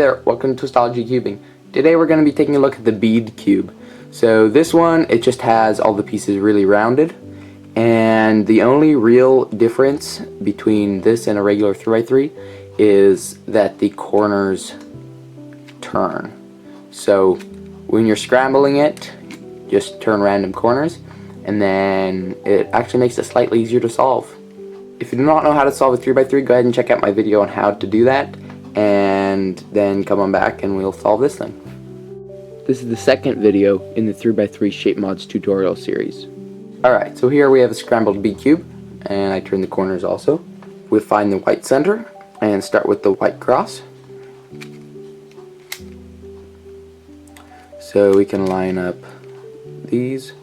there, welcome to Twistology Cubing. Today we're going to be taking a look at the Bead Cube. So this one, it just has all the pieces really rounded, and the only real difference between this and a regular 3x3 is that the corners turn. So when you're scrambling it, just turn random corners, and then it actually makes it slightly easier to solve. If you do not know how to solve a 3x3, go ahead and check out my video on how to do that, and then come on back and we'll solve this thing. This is the second video in the 3x3 shape mods tutorial series. Alright, so here we have a scrambled Bead Cube, and I turn the corners also. We'll find the white center and start with the white cross. So we can line up these.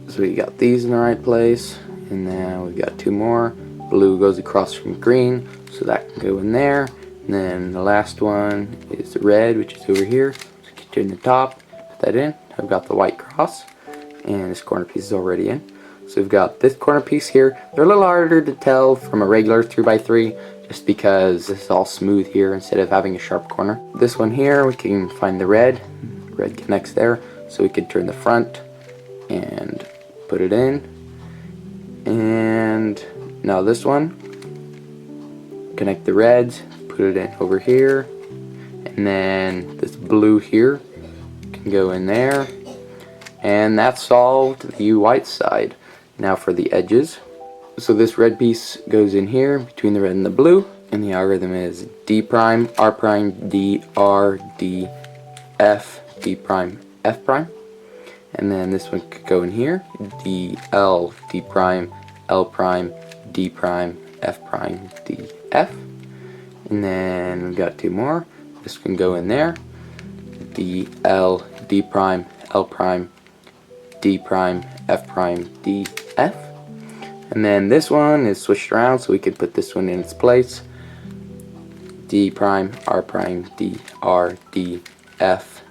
So we got these in the right place, and now we've got two more. Blue goes across from green, so that can go in there. And then the last one is the red, which is over here. So you can turn the top, put that in. I've got the white cross, and this corner piece is already in. So we've got this corner piece here. They're a little harder to tell from a regular 3x3, just because this is all smooth here instead of having a sharp corner. This one here, we can find the red. Red connects there, so we can turn the front and put it in. And now this one, connect the reds, put it in over here, and then this blue here can go in there, and that solved the white side. Now for the edges. So this red piece goes in here between the red and the blue, and the algorithm is D prime, R prime, D, R, D, F, D prime, F prime. And then this one could go in here, D, L, D prime, L prime, D prime, F prime, D, F. And then we've got two more. This can go in there, D, L, D prime, L prime, D prime, F prime, D, F. And then this one is switched around, so we could put this one in its place. D prime, R prime, D, R, D, F,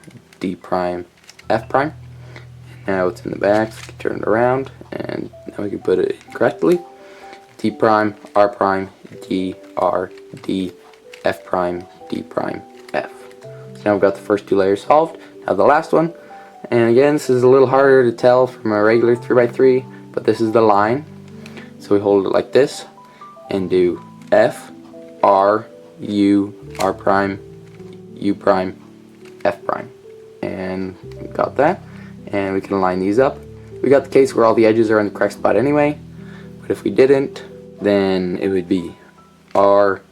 D prime, F prime. Now it's in the back, so we can turn it around, and now we can put it in correctly. D prime, R prime, D, R, D, F prime, D prime, F. So now we've got the first two layers solved. Now the last one, and again this is a little harder to tell from a regular 3x3, but this is the line. So we hold it like this, and do F, R, U, R prime, U prime, F prime. And we've got that. And we can line these up. We got the case where all the edges are in the correct spot anyway, but if we didn't, then it would be R,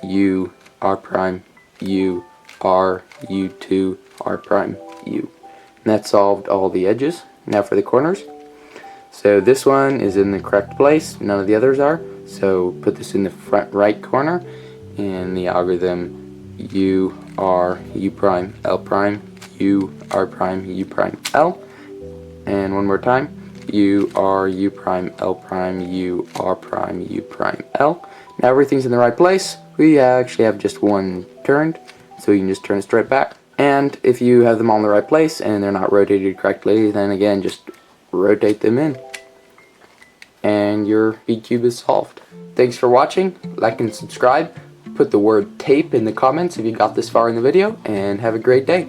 U, R prime, U, R, U2, R prime, U. And that solved all the edges. Now for the corners. So this one is in the correct place, none of the others are. So put this in the front right corner, and the algorithm U, R, U prime, L prime, U, R prime, U prime, L. And one more time, U, R, U prime, L prime, U, R prime, U prime, L. Now everything's in the right place. We actually have just one turned, so you can just turn it straight back. And if you have them all in the right place and they're not rotated correctly, then again, just rotate them in. And your Bead Cube is solved. Thanks for watching. Like and subscribe. Put the word tape in the comments if you got this far in the video, and have a great day.